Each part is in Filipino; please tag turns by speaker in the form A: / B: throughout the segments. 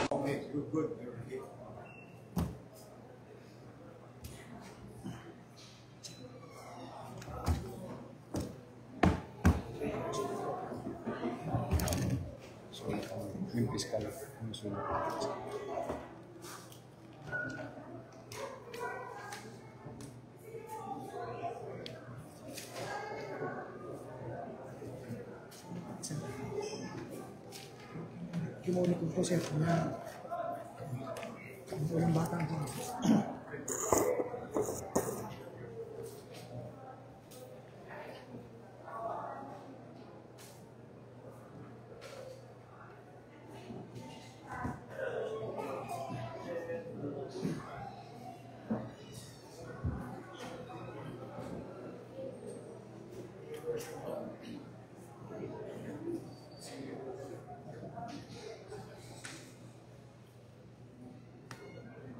A: Okay, good, good. Okay. So, yung fiscal, yung sunod.
B: Kinulit ko po sir na ang bata ko.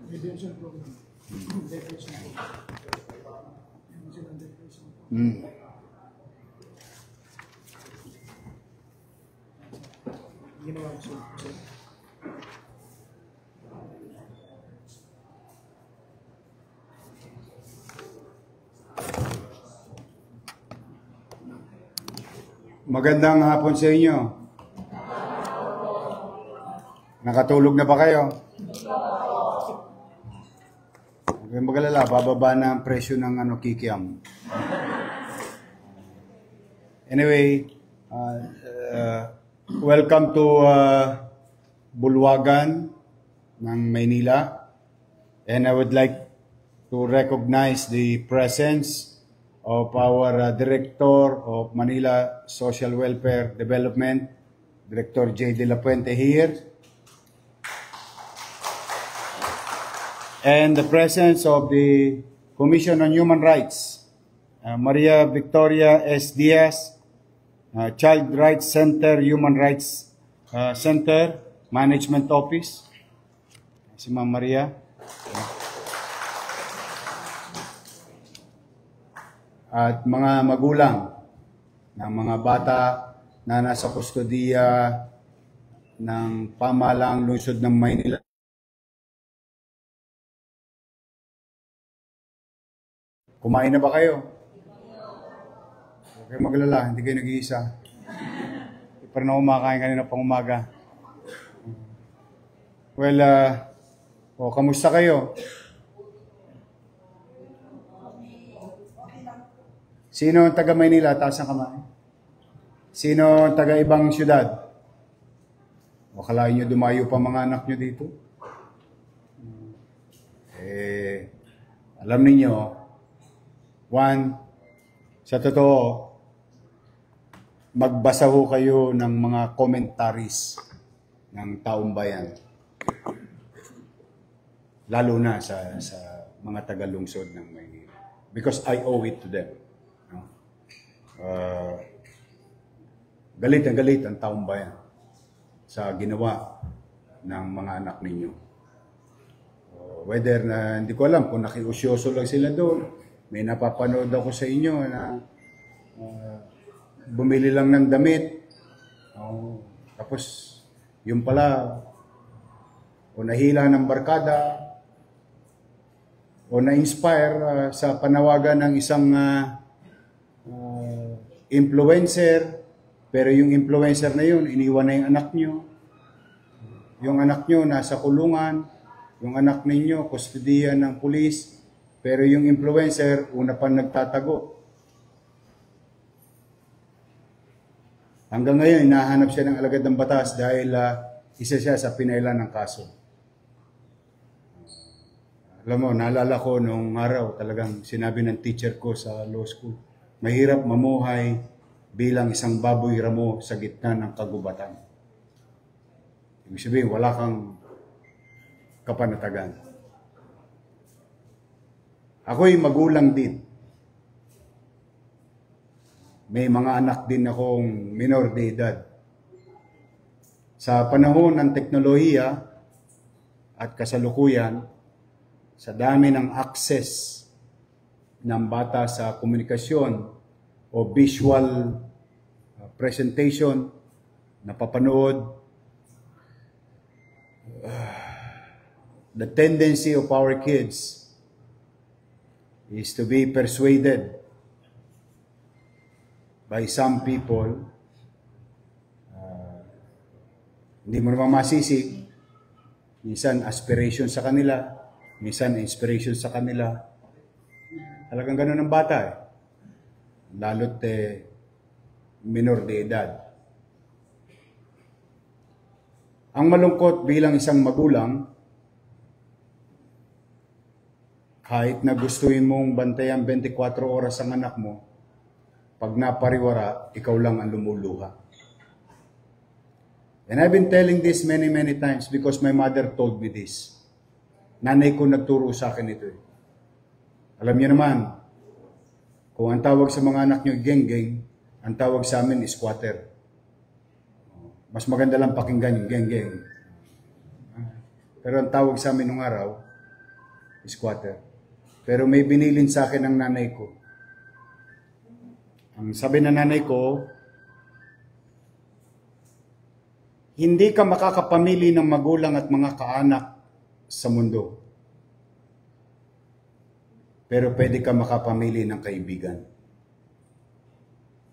B: Detention program. Detention program. Ginawa ko sir.
A: Magandang hapon sa inyo. Nakatulog na ba kayo? Huwag magalala, bababa na ang presyo ng kikiam. Anyway, welcome to Bulwagan ng Maynila. And I would like to recognize the presence of our Director of Manila Social Welfare Development, Director J. De La Puente here. And the presence of the Commission on Human Rights, Maria Victoria S. Diaz, Child Rights Center, Human Rights Center, Management Office, si Ma'am Maria. At mga magulang ng mga bata na nasa kustodiya ng pamahalaang lungsod ng Maynila. Kumain na ba kayo? Okay, maglala, hindi kayo nag-iisa. Pero na kumakain kanina pang umaga. Well, kamusta kayo? Sino ang taga Maynila? Taas ang kamay. Sino ang taga ibang syudad? O kalahin nyo dumayo pa mga anak nyo dito? Alam ninyo, sa totoo, magbasa ho kayo ng mga commentaries ng taong bayan. Lalo na sa mga taga-lungsod ng Maynila. Because I owe it to them. No? Galit ang taong bayan sa ginawa ng mga anak ninyo. Whether na, hindi ko alam kung nakiusyoso lang sila doon. May napapanood ako sa inyo na bumili lang ng damit. Tapos, yung pala, o nahila ng barkada, o na-inspire sa panawagan ng isang influencer, pero yung influencer na yun, iniwan na yung anak nyo. Yung anak nyo nasa kulungan, yung anak ninyo, kustodiya ng pulis, pero yung influencer, una pa nagtatago. Hanggang ngayon, hinahanap siya ng alagad ng batas dahil isa siya sa pinailan ng kaso. Alam mo, naalala ko nung araw, talagang sinabi ng teacher ko sa law school, mahirap mamuhay bilang isang baboy ramo sa gitna ng kagubatan. Ibig sabihin, wala kang kapanatagan. Ako'y magulang din. May mga anak din akong minor de edad. Sa panahon ng teknolohiya at kasalukuyan, sa dami ng access ng bata sa komunikasyon o visual presentation, napapanood, the tendency of our kids is to be persuaded by some people. Hindi mo naman masisi. Minsan aspiration sa kanila, minsan inspiration sa kanila. Talagang ganun ang bata eh. Lalo't minor de edad. Ang malungkot bilang isang magulang, kahit na gustuin mong bantayan 24 oras ang anak mo, pag napariwara, ikaw lang ang lumuluha. And I've been telling this many times because my mother told me this. Nanay ko nagturo sa akin ito eh. Alam niyo naman, kung ang tawag sa mga anak niyo geng-geng, ang tawag sa amin is squatter. Mas maganda lang pakinggan yung geng-geng. Pero ang tawag sa amin nung araw is squatter. Pero may binilin sa akin ng nanay ko. Ang sabi ng nanay ko, hindi ka makakapamili ng magulang at mga kaanak sa mundo. Pero pwede ka makapamili ng kaibigan.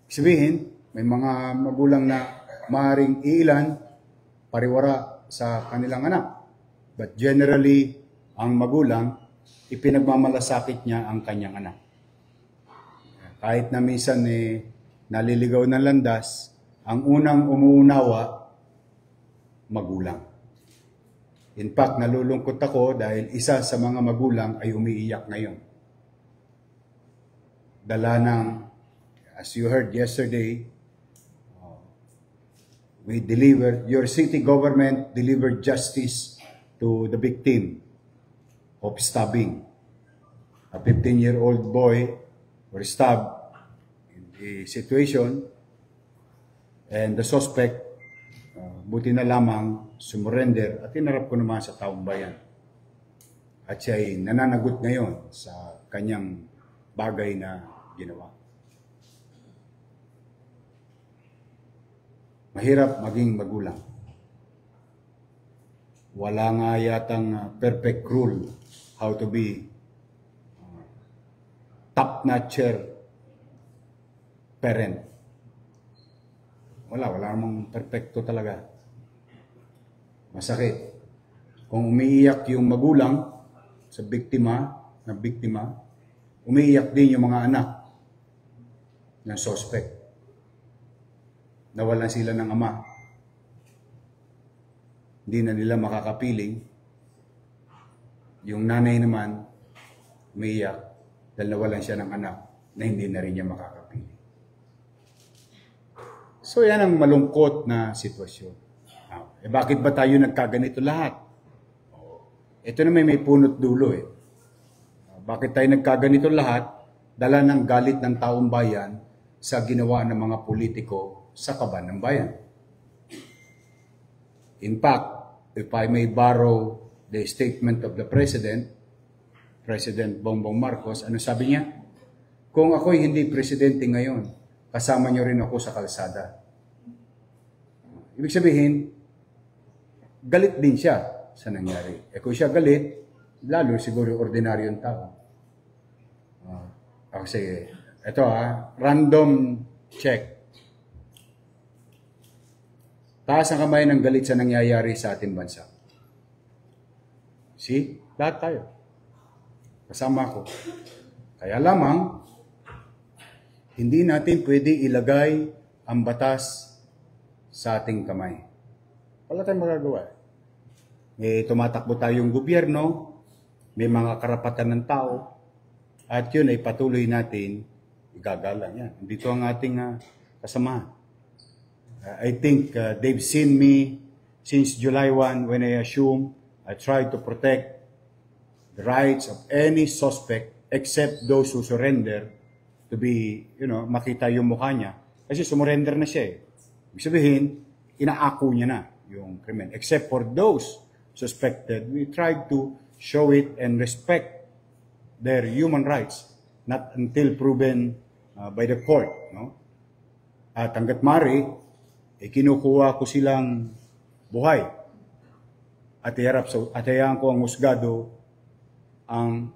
A: Sabihin, may mga magulang na maaaring iilan, pariwara sa kanilang anak. But generally, ang magulang, ipinagmamalasakit niya ang kanyang anak. Kahit na minsan naliligaw ng landas, ang unang umuunawa, magulang. In fact, nalulungkot ako dahil isa sa mga magulang ay umiiyak ngayon. Dala ng, as you heard yesterday, your city government delivered justice to the victim of stabbing. A 15-year-old boy was stabbed in the situation, and the suspect buti na lamang sumurrender at tinarap ko naman sa taong bayan. At siya ay nananagot ngayon sa kanyang bagay na ginawa. Mahirap maging magulang. Wala nga yatang perfect rule how to be top-notcher parent. Wala namang perfecto talaga. Masakit. Kung umiiyak yung magulang sa biktima, umiiyak din yung mga anak ng suspect. Nawalan sila ng ama. Hindi na nila makakapiling. Yung nanay naman, umiiyak dahil nawalan siya ng anak na hindi na rin niya makakapiling. So yan ang malungkot na sitwasyon. Bakit ba tayo nagkaganito lahat? Ito na may punot dulo eh. Bakit tayo nagkaganito lahat? Dala ng galit ng taong bayan sa ginawa ng mga politiko sa kaban ng bayan. In fact, if I may borrow the statement of the President Bongbong Marcos, ano sabi niya? Kung ako'y hindi presidente ngayon, kasama niyo rin ako sa kalsada. Ibig sabihin, galit din siya sa nangyari. Kung siya galit, lalo siguro ordinaryong tao. Kasi, ito random check. Taas ang kamay ng galit sa nangyayari sa ating bansa. See? Lahat tayo. Kasama ko. Kaya lamang, hindi natin pwede ilagay ang batas sa ating kamay. Wala tayong magagawa. May tumatakbo tayong gobyerno, may mga karapatan ng tao, at yun ay patuloy natin igagalang yan. Dito ang ating kasamahan. I think they've seen me since July 1 when I assumed I tried to protect the rights of any suspect except those who surrender to be, makita yung mukha niya. Kasi sumurrender na siya eh. Ibig sabihin, inaako niya na yung krimen. Except for those suspected, we tried to show it and respect their human rights, not until proven by the court. No? At hanggat mari, kinukuha ko silang buhay. at hayaan ko ang husgado ang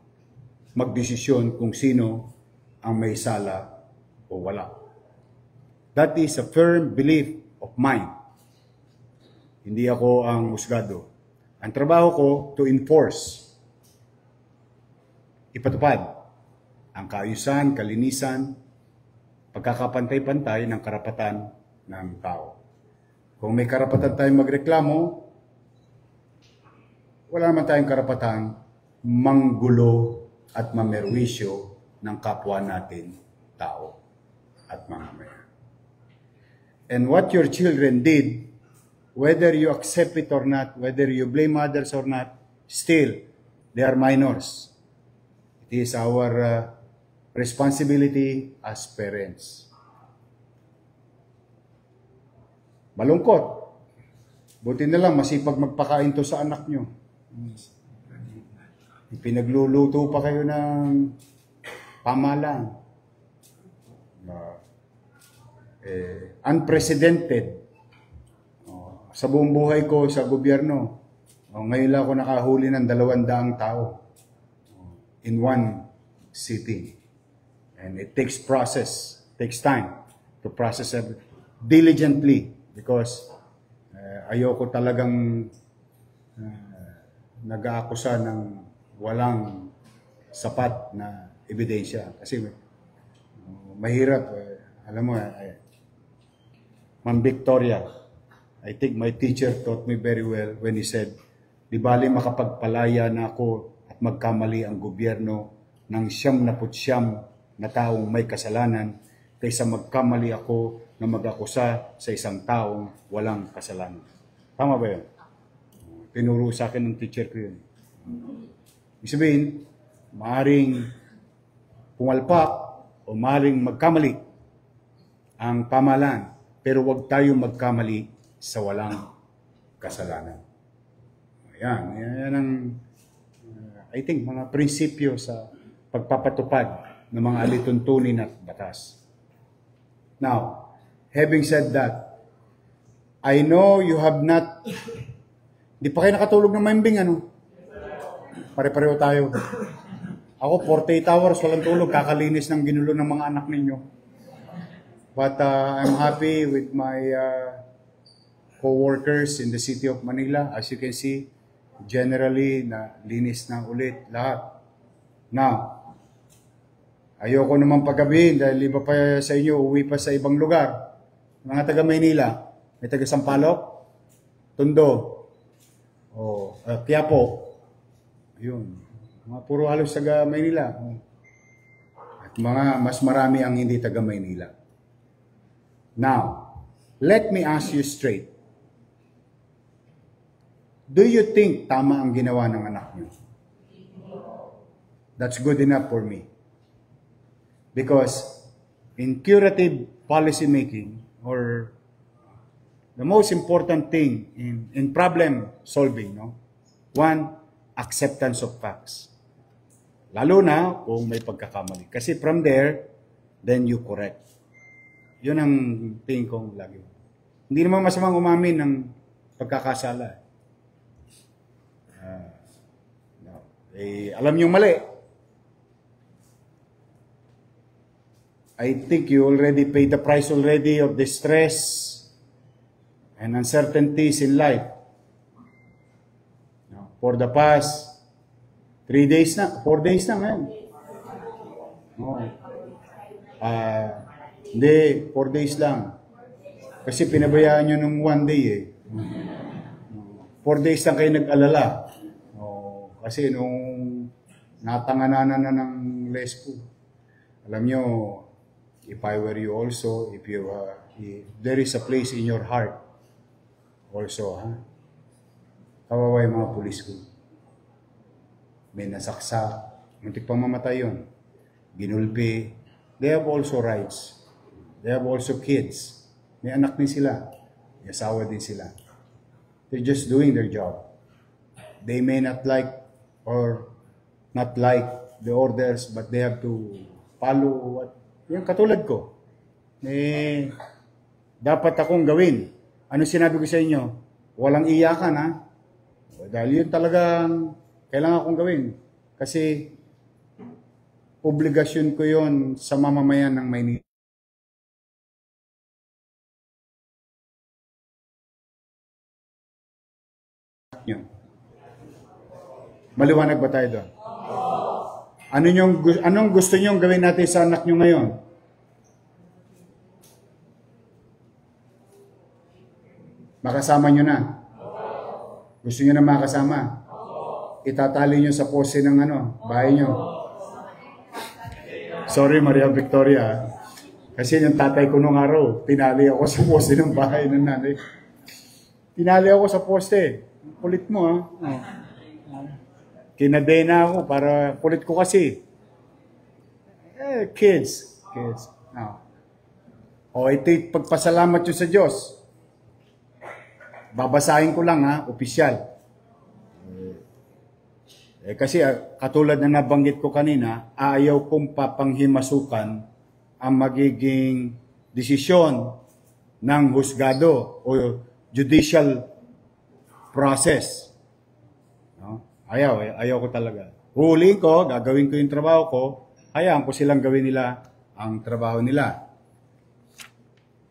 A: magdesisyon kung sino ang may sala o wala. That is a firm belief of mine. Hindi ako ang husgado. Ang trabaho ko to enforce, ipatupad ang kaayusan, kalinisan, pagkakapantay-pantay ng karapatan ng tao. Kung may karapatan tayong magreklamo, wala naman tayong karapatan manggulo at mamerwisyo ng kapwa natin tao at mamamayan. And what your children did, whether you accept it or not, whether you blame others or not, still, they are minors. It is our responsibility as parents. Malungkot. Buti na lang, masipag magpakain to sa anak nyo. Pinagluluto pa kayo ng pamalang. Unprecedented. Sa buong buhay ko sa gobyerno, ngayon lang ako nakahuli ng 200 tao in one sitting. And it takes takes time to process it diligently because ayoko talagang nag-aakusa ng walang sapat na ebidensya. Kasi mahirap. Alam mo, Ma'am Victoria, I think my teacher taught me very well when he said, di bali makapagpalaya na ako at magkamali ang gobyerno ng 99 na taong may kasalanan kaysa magkamali ako na mag-akusa sa isang taong walang kasalanan. Tama ba yun? Tinuro sa akin ng teacher ko yun. Ibig sabihin, maaaring pumalpak o maaaring magkamali ang pamahalaan, pero huwag tayo magkamali sa walang kasalanan. Yan ang, I think, mga prinsipyo sa pagpapatupad ng mga alituntunin at batas. Now, having said that, I know you have not, di pa kayo nakatulog ng maimbing, ano? Pare-pareho tayo. Ako, 48 hours, walang tulog, kakalinis ng ginulo ng mga anak ninyo. But I'm happy with my co-workers in the city of Manila. As you can see, generally, na linis na ulit lahat. Now, ayoko naman paggabihin dahil iba pa sa inyo, uwi pa sa ibang lugar. Mga taga Maynila, may taga Sampaloc, Tondo, Quiapo. Ayun. Mga puro halos taga Maynila. At mga mas marami ang hindi taga Maynila. Now, let me ask you straight. Do you think tama ang ginawa ng anak niyo? That's good enough for me. Because in curative policy making, or the most important thing in problem solving, no? One, acceptance of facts. Lalo na kung may pagkakamali. Kasi from there, then you correct. Yun ang tingin kong lagi. Hindi naman masamang umamin ng pagkakasala. Alam niyong mali. I think you already paid the price already of the stress and uncertainties in life. For the past 4 days na ngayon. Hindi, 4 days lang. Kasi pinabayaan nyo nung 1 day eh. 4 days lang kayo nag-alala. Kasi nung natangananan na ng lespo. Alam nyo, if I were you also, if there is a place in your heart also, kawawa yung mga pulis ko. May nasaksa, muntik pang mamatay yun. Ginulpi. They have also rights. They have also kids. May anak din sila. May asawa din sila. They're just doing their job. They may not like or not like the orders, but they have to follow what. Yung katulad ko. Dapat akong gawin. Ano sinabi ko sa inyo? Walang iyakan, ha? Dahil yun talagang kailangan kong gawin. Kasi obligasyon ko yun sa mamamayan ng Maynila. Maliwanag ba tayo doon? Anong gusto nyo gawin natin sa anak nyo ngayon? Makasama nyo na? Gusto nyo na makasama? Itatali nyo sa poste ng bahay nyo. Sorry, Maria Victoria. Kasi yung tatay ko nung araw, tinali ako sa poste ng bahay ng nanay. Tinali ako sa poste. Kulit mo, ha? Oh. Kinadena ako para kulit ko kasi. Kids. No. Ito pagpasalamat nyo sa Diyos. Babasahin ko lang, ha? Opisyal. Kasi katulad na nabanggit ko kanina, ayaw kong papanghimasukan ang magiging desisyon ng husgado o judicial process. No? Ayaw ko talaga. Huli ko, gagawin ko yung trabaho ko, hayaan ko silang gawin nila ang trabaho nila.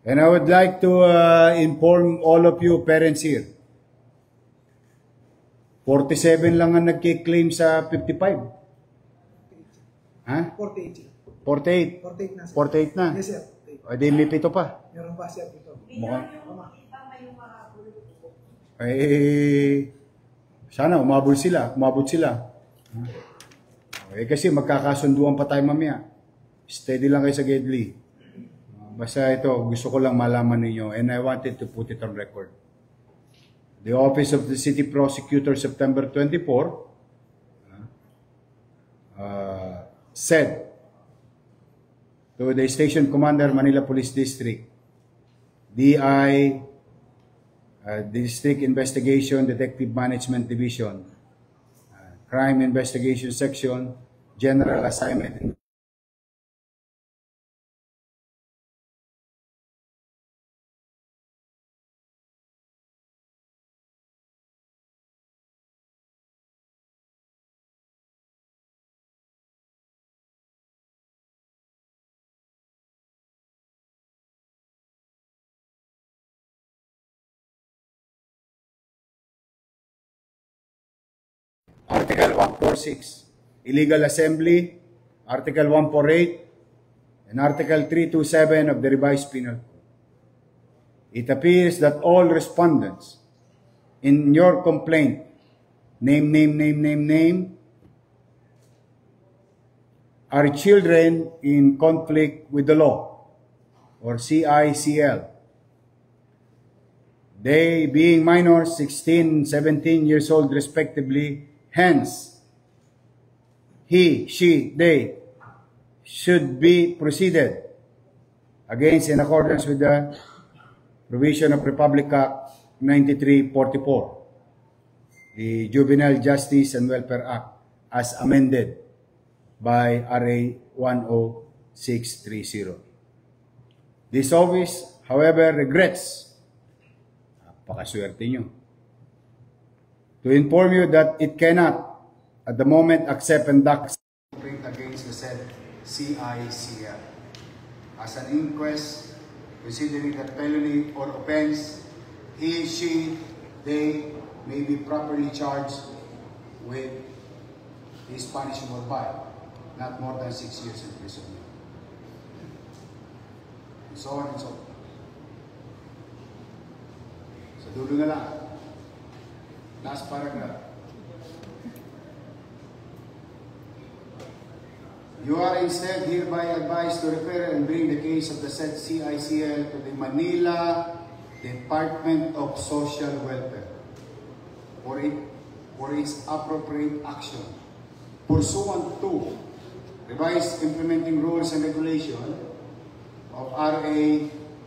A: And I would like to inform all of you parents here. 47 lang ang nagki-claim sa 55. Ha?
B: 48.
A: 48.
B: 48 na, sir.
A: 48 na.
B: Yes, sir.
A: O di may 7 pa.
B: Meron pa, sir, dito.
A: Mukhang. Sana umabot sila. Kasi magkakasunduan pa tayo mamaya. Steady lang kayo sa Gedli. Basta ito, gusto ko lang malaman ninyo and I wanted to put it on record. The Office of the City Prosecutor, September 24, said to the Station Commander, Manila Police District, DI, District Investigation, Detective Management Division, Crime Investigation Section, General Assignment. Article 146, illegal assembly, Article 148, and Article 327 of the Revised Penal Code. It appears that all respondents in your complaint, name, are children in conflict with the law, or CICL. They being minors, 16, 17 years old respectively. Hence, he, she, they should be proceeded against in accordance with the provision of Republic Act 9344, the Juvenile Justice and Welfare Act, as amended by RA 10630. This office, however, regrets, napakaswerte nyo, to inform you that it cannot, at the moment, accept and conduct complaint against the said CICL. As an inquest, considering that felony or offense, he, she, they may be properly charged with his punishable by not more than 6 years in prison. And so on and so forth. Sa dulo na lang. Last paragraph. You are instead hereby advised to refer and bring the case of the said CICL to the Manila Department of Social Welfare for its appropriate action pursuant to revised implementing rules and regulation of RA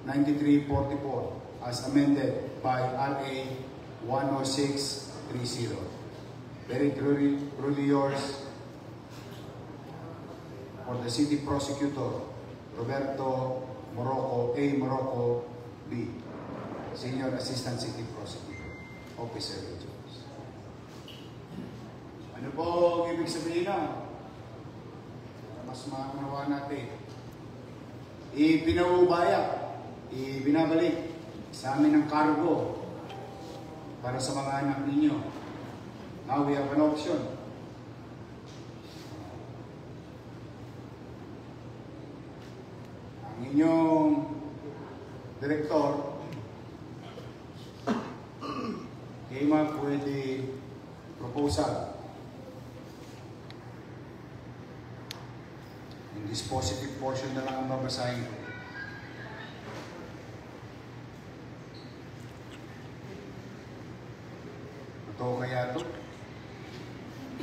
A: 9344 as amended by RA 10630. Very truly yours, for the City Prosecutor, Roberto Morocco, A. Morocco, B. Senior Assistant City Prosecutor, Officer of the Justice. Ano po ang ibig sabihin na? Para mas maunawaan natin. Ipinaubaya, ibinabalik sa amin ng cargo para sa mga anak ninyo. Now we have an option. Ang inyong direktor came up with the proposal. In this positive portion na lang ang babasahin ko. Ito kaya ito.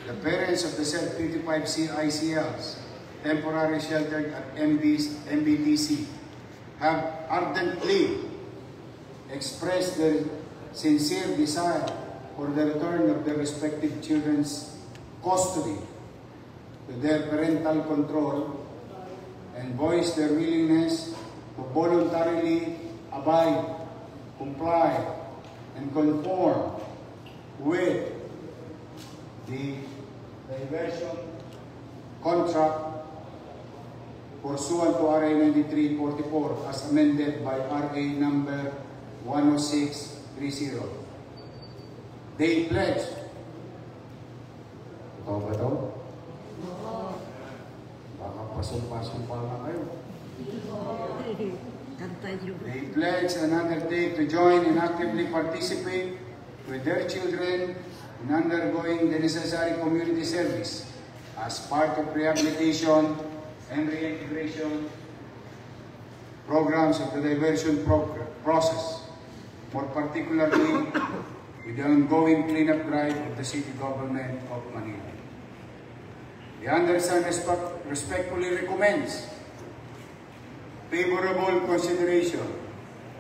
A: The parents of the said 55 CICLs temporarily sheltered at MBTC have ardently expressed their sincere desire for the return of their respective children's custody to their parental control and voice their willingness to voluntarily abide, comply, and conform with the diversion contract pursuant to RA 9344 as amended by RA number 10630. They pledge. Ito ba ito? Baka pasumpa-sumpa na kayo. They pledge and undertake to join and actively participate with their children in undergoing the necessary community service as part of rehabilitation and reintegration programs of the diversion process, more particularly with the ongoing cleanup drive of the City Government of Manila. The undersigned respectfully recommends favorable consideration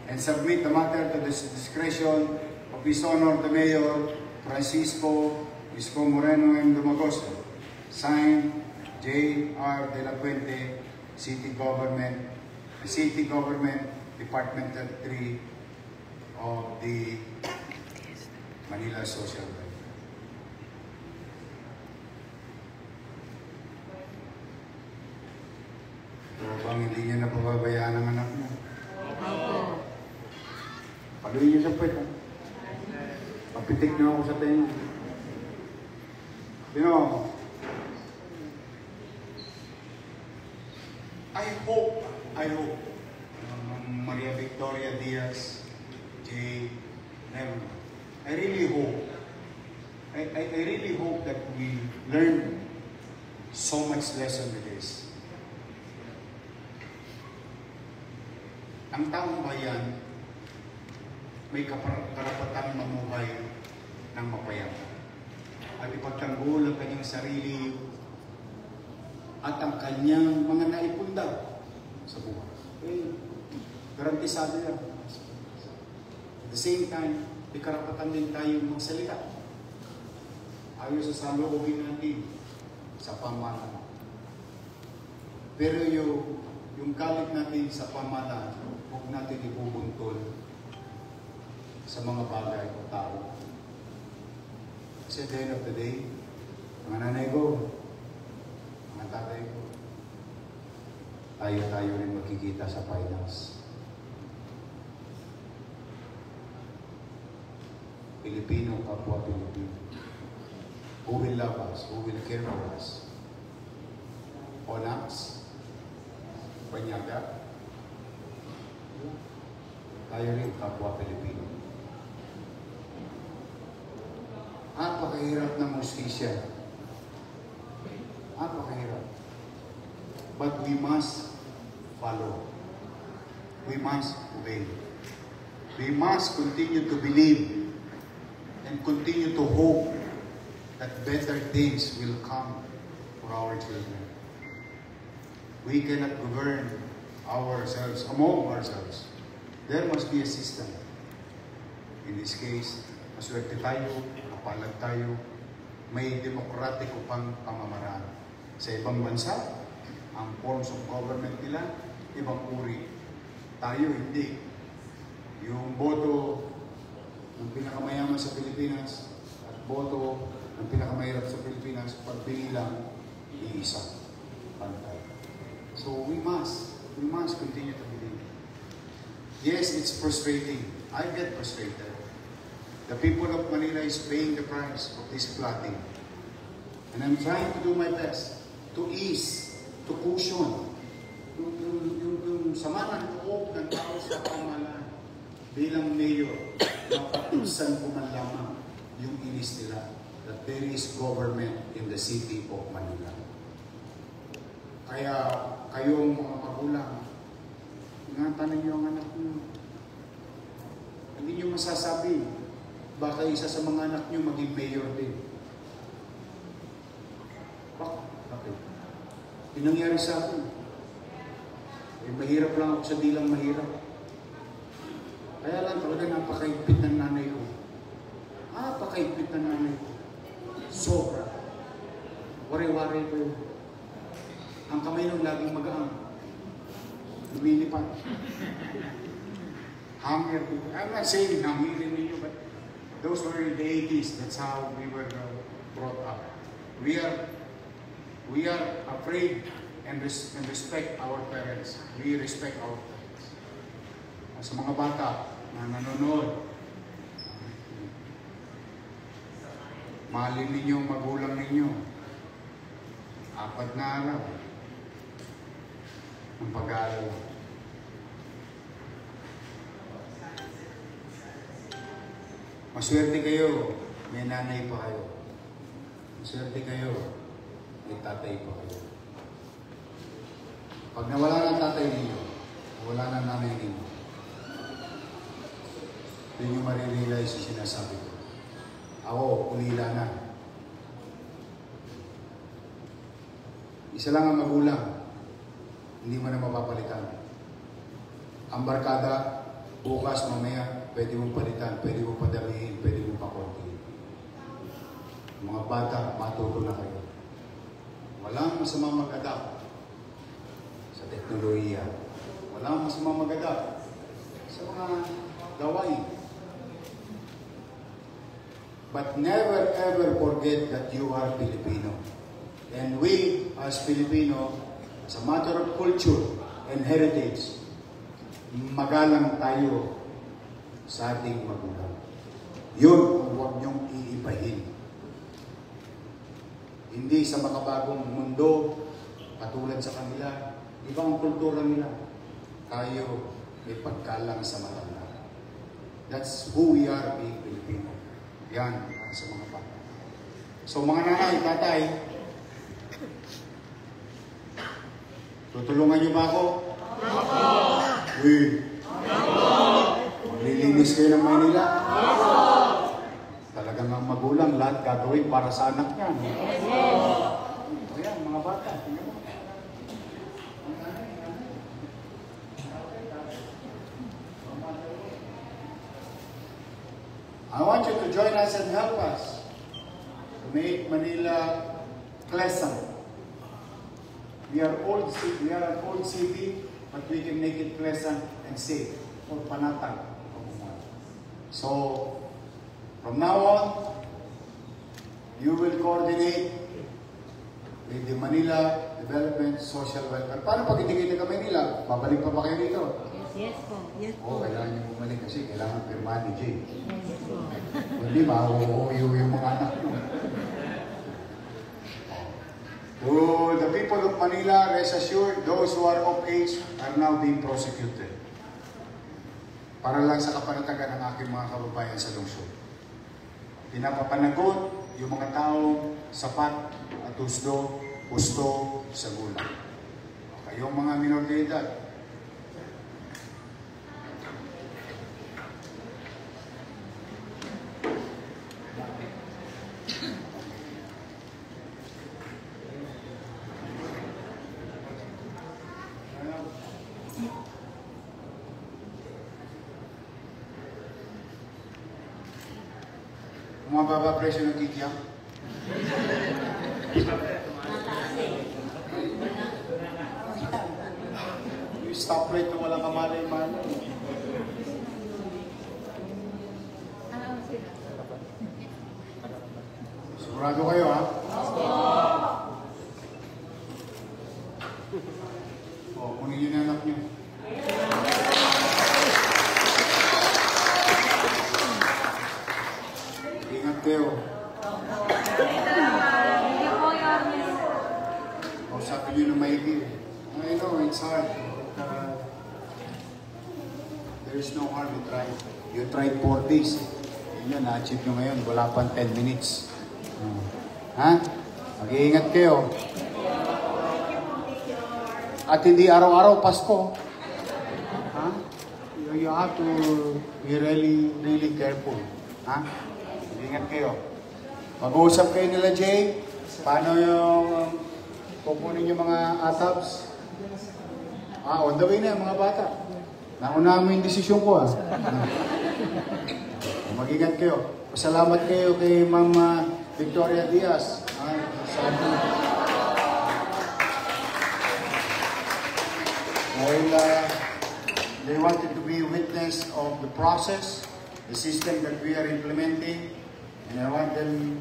A: and submit the matter to the discretion of His Honor the Mayor Francisco Isko Moreno M. Dumagoso, signed J.R. De La Puente, City Government Departmental 3 of the Manila Social Welfare. So, bang hindi niyo napababayaan ang anak mo? Paluin niyo sa puwet, ha? Papitik niyo ako sa tenga. You know, I hope, Maria Victoria Diaz, J. Neville, I really hope that we learn so much lesson with this. Ang taong bayan may karapatang mamuhay ng mapayapa at ipagtanggol ang kanyang sarili at ang kanyang mga naipunda sa buhay. Garantisado yan. At the same time, may karapatan din tayong magsalita. Ayos sa saloobin natin sa pamahalaan. Pero yung galit natin sa pamahalaan, huwag natin ibubuntol sa mga bagay o tao. Kasi at the end of the day, mga nanay ko, mga tatay ko, tayo rin magkikita sa finals. Pilipino, kapwa Pilipino. Who will love us? Who will care for us? Onax? Banyaga? Tayo rin, kapwa Pilipino. Napakahirap ng hustisya. Napakahirap. But we must follow. We must obey. We must continue to believe and continue to hope that better things will come for our children. We cannot govern ourselves, among ourselves. There must be a system. In this case, maswerte tayo, kapalag tayo, may demokratiko pang pamamaraan. Sa ibang bansa, ang forms of government nila, ibang uri. Tayo hindi. Yung boto ng pinakamayaman sa Pilipinas at boto ng pinakamahirap sa Pilipinas, Pilipinas, pag binilang, iisa. Pantay. So we must continue to believe. Yes, it's frustrating. I get frustrated. The people of Manila is paying the price of this flooding. And I'm trying to do my best to ease, to cushion, yung sama ng loob ng tao sa pamahalaan. Bilang mayor, napatusan ko man lamang yung inis nila that there is government in the city of Manila. Kaya kayong mga magulang, ingatan ninyo ang anak niyo. Hindi niyo masasabi, baka isa sa mga anak niyo maging mayor din. Bakit? Pinangyari sa akin. Mahirap lang ako sa dilang mahirap. Kaya lang talaga napakaigpit ng nanay ko. Napakaigpit ng nanay ko. Sobra. Wari-wari ko yun. Ang kamay nung laging magaang. Lumilipat. Hanger. I'm not saying hangirin ninyo, but those were in the 80s. That's how we were brought up. We are afraid and respect our parents. We respect our parents. Sa mga bata na nanonood, mahalin ninyo ang magulang ninyo. 4 na araw ng pag-aaral. Maswerte kayo, may nanay pa kayo. Maswerte kayo, may tatay pa kayo. Pag nawala ng tatay ninyo, wala ng nanay ninyo, hindi nyo marirealize yung sinasabi ko. Ako, ulila na. Isa lang ang magulang, hindi mo na mapapalitan. Ang barkada, bukas, mamaya, pwede mong palitan, pwede mong padamihin, pwede mong pakontiin. Mga bata, matuto na kayo. Walang masamang mag-adapt sa teknolohiya. Walang masamang mag-adapt sa mga gawain. But never ever forget that you are Filipino. And we, as Filipino, as a matter of culture and heritage, magalang tayo sa ating magulang. Yun ang huwag niyong iibahin. Hindi sa makabagong mundo, katulad sa kanila, ibang kultura nila, tayo may pagkalang sa matanda. That's who we are being Filipino. Yan ang sa mga bata. So mga nanay, tatay, tutulungan niyo ba ako? Uy! Maglilinis kayo ng Maynila? Talagang ang magulang, lahat gagawin para sa anak niya. Ayan, mga bata. I want you to join us and help us to make Manila pleasant. We are old city, but we can make it pleasant and safe for panatag. So, from now on, you will coordinate with the Manila Development Social Welfare. Paano pag hindi kayo taga-Manila? Babalik pa ba kayo dito?
C: Yes po. Yes po.
A: Kailangan niyo bumalik kasi kailangan pirmahan ni Jay.
C: Yes po.
A: Hindi, mauuyo yung mga anak nyo. To the people of Manila, rest assured, those who are of age are now being prosecuted. Para lang sa kapanatagan ng aking mga kababayan sa lungsod. Pinapapanagot yung mga taong sapat at gusto sa gulang. Kayong mga minor de edad, mababa presyo ng kikiyak? Yung stoplight na walang kamalay-malay. Sigurado kayo, ha? Yun yung anak niyo. Ingat kayo.
C: Thank you po, Your Honor.
A: Kausapin niyo ng maigi. I know, it's hard. There is no harm in trying. You tried 4 days. Yun yun, na-achieve nyo ngayon. Wala pang 10 minutes. Ha? Mag-iingat kayo. At hindi araw-araw Pasko. Ha? You have to be really, really careful. Ha? Mag-iingat kayo. Mag-uusap kayo nila, Jay. Paano yung kukunin yung mga ATAPs? On the way na yung mga bata. Nauna mo yung desisyon ko, ha? Mag-ingat kayo. Pasalamat kayo kay Ma'am Victoria Diaz. Dahil they wanted to be a witness of the process, the system that we are implementing. And I want them,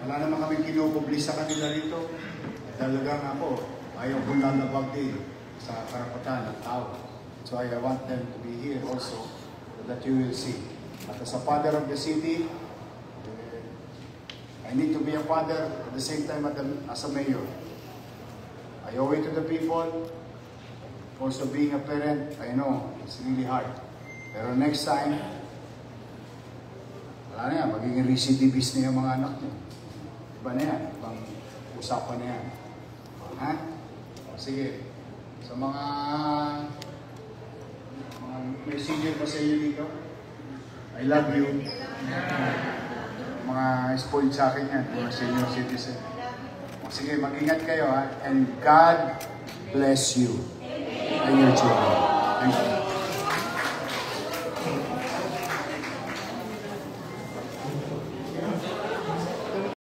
A: wala naman kami kinupubli sa kanila rito. Talagang ako, ayaw kong lalabag din sa karapatan ng tao. So I want them to be here also so that you will see. At as a father of the city, I need to be a father at the same time as a mayor. I owe it to the people. Also being a parent, I know, it's really hard. Pero next time, wala na yan, magiging recidivis na yung mga anak niyo. Iba na yan, ibang usapan na yan. Ha? Sige, sa mga may senior pa sa inyo dito, I love you. Mga spoiled sa akin yan, mga senior citizen. Sige, mag-ingat kayo ha. And God bless you and your children. Thank you.